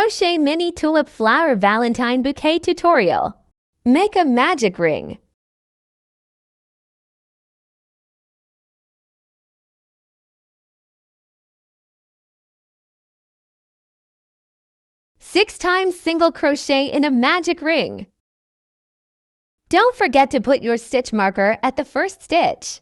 Crochet Mini Tulip Flower Valentine Bouquet Tutorial. Make a magic ring. Six times single crochet in a magic ring. Don't forget to put your stitch marker at the first stitch.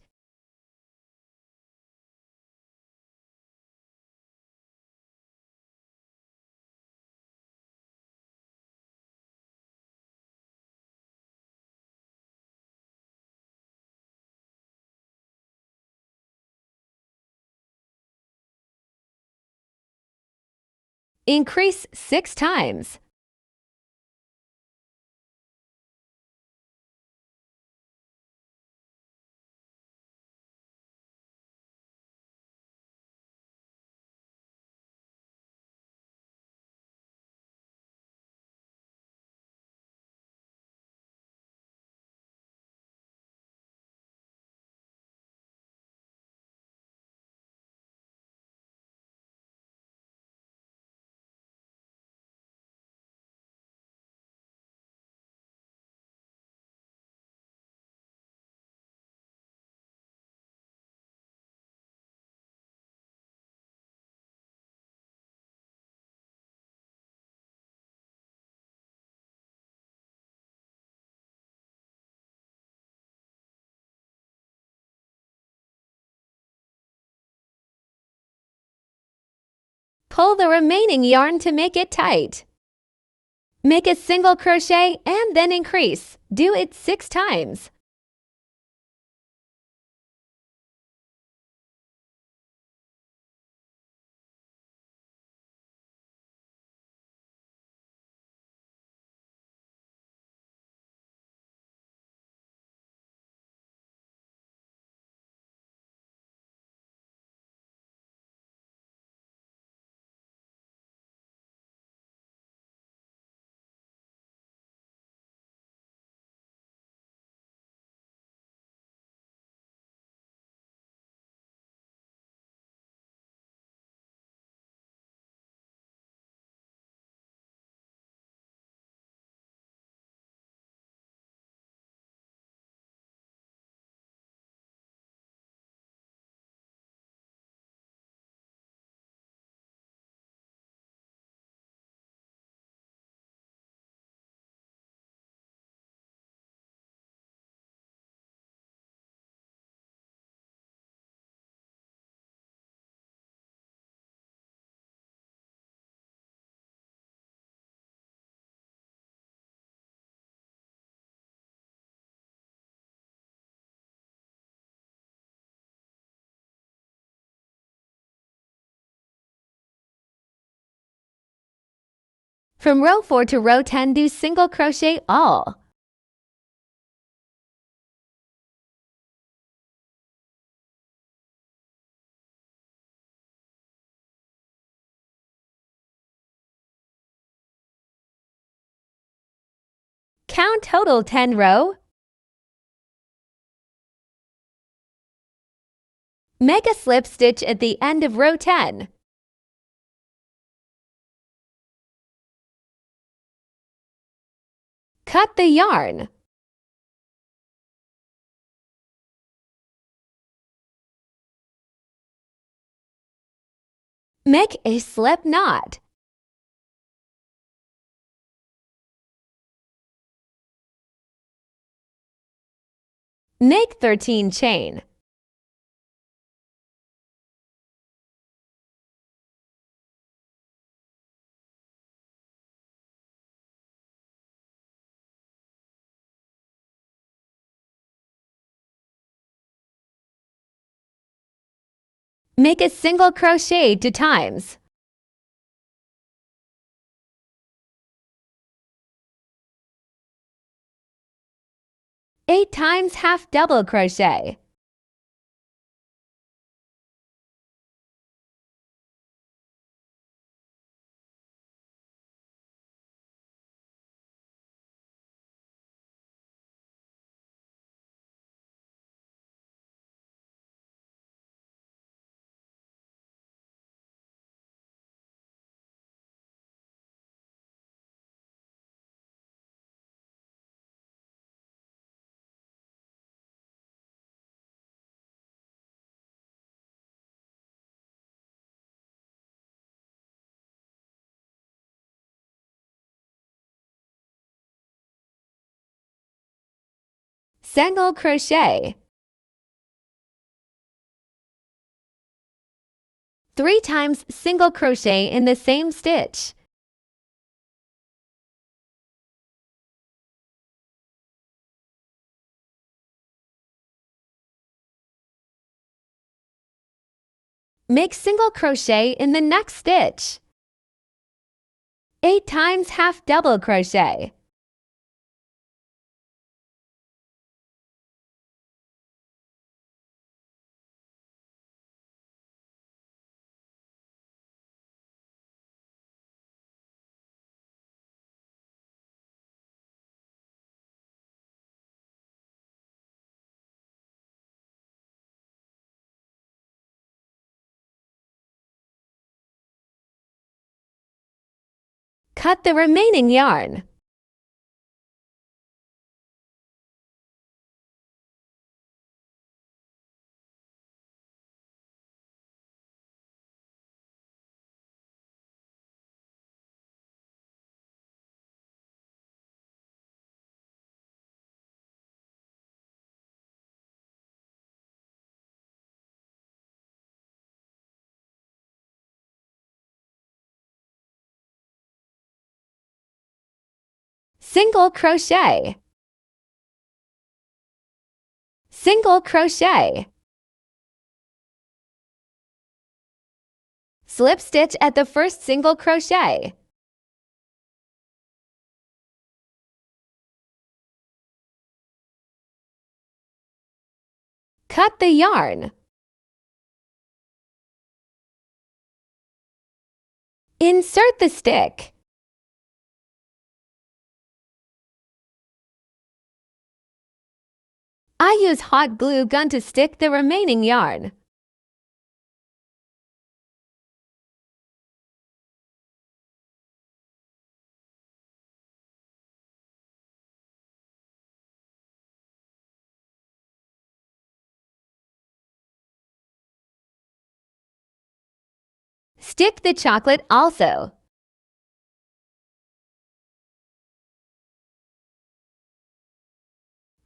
Increase 6 times. Pull the remaining yarn to make it tight. Make a single crochet and then increase. Do it 6 times. From row 4 to row 10, do single crochet all. Count total 10 row. Make a slip stitch at the end of row 10. Cut the yarn. Make a slip knot. Make 13 chain. Make a single crochet 2 times. Eight times half double crochet. Single crochet. 3 times single crochet in the same stitch. Make single crochet in the next stitch. 8 times half double crochet. Cut the remaining yarn. Single crochet. Single crochet. Slip stitch at the first single crochet. Cut the yarn. Insert the stick. I use hot glue gun to stick the remaining yarn. Stick the chocolate also.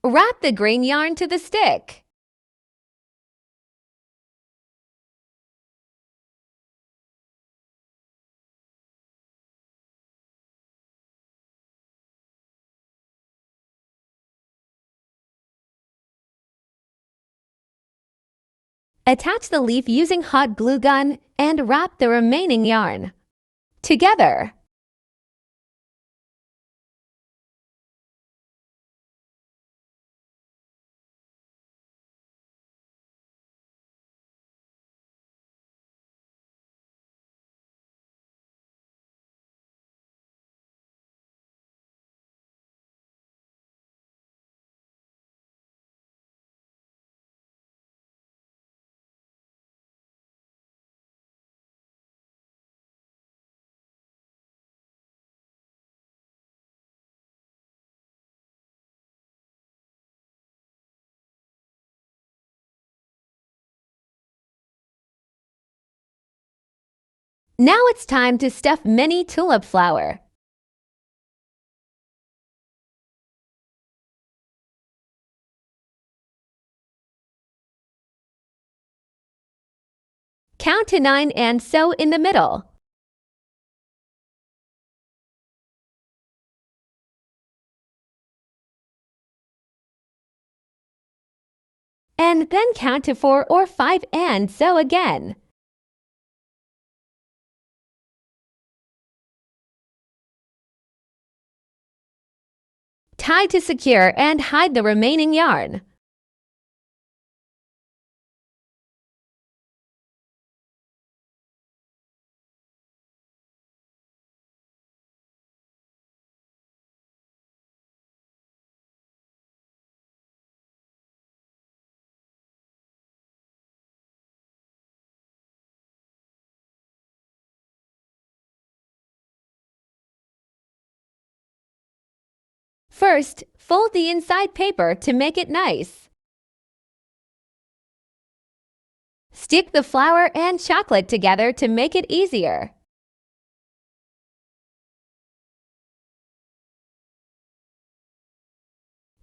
Wrap the green yarn to the stick. Attach the leaf using hot glue gun and wrap the remaining yarn together. Now it's time to stuff mini tulip flower. Count to 9 and sew in the middle. And then count to 4 or 5 and sew again. Tie to secure and hide the remaining yarn. First, fold the inside paper to make it nice. Stick the flower and chocolate together to make it easier.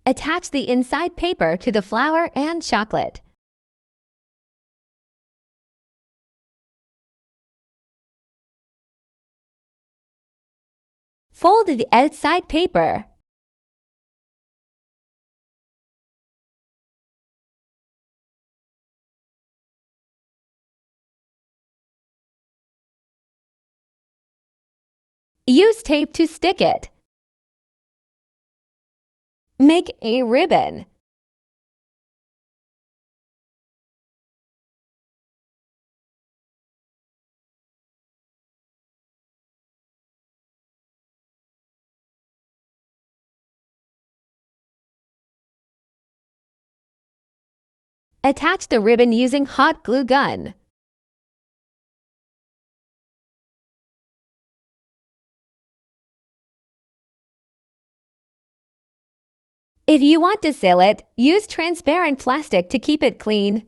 Attach the inside paper to the flower and chocolate. Fold the outside paper. Use tape to stick it. Make a ribbon. Attach the ribbon using hot glue gun. If you want to seal it, use transparent plastic to keep it clean.